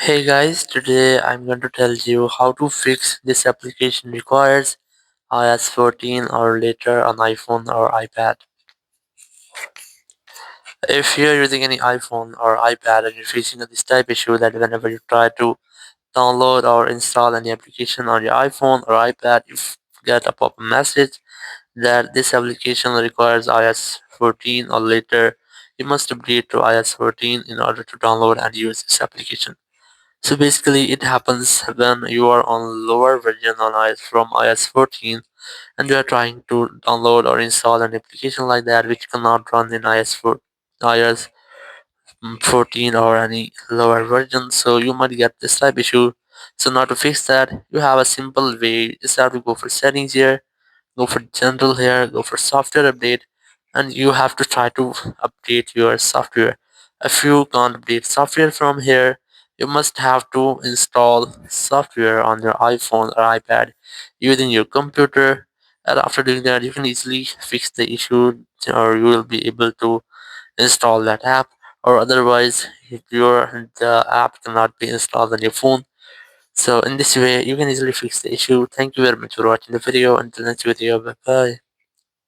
Hey guys, today I'm going to tell you how to fix this application requires iOS 14 or later on iPhone or iPad. If you're using any iPhone or iPad and you're facing this type issue that whenever you try to download or install any application on your iPhone or iPad, you get a pop-up message that this application requires iOS 14 or later. You must update to iOS 14 in order to download and use this application. So basically, it happens when you are on lower version on iOS 14 and you are trying to download or install an application like that which cannot run in iOS 14 or any lower version. So you might get this type issue. So now to fix that, you have a simple way. You just have to go for settings here, go for general here, go for software update, and you have to try to update your software. If you can't update software from here, you must have to install software on your iPhone or iPad using your computer. And after doing that, you can easily fix the issue, or you will be able to install that app. Or otherwise, the app cannot be installed on your phone. So in this way, you can easily fix the issue. Thank you very much for watching the video. Until next video, bye bye.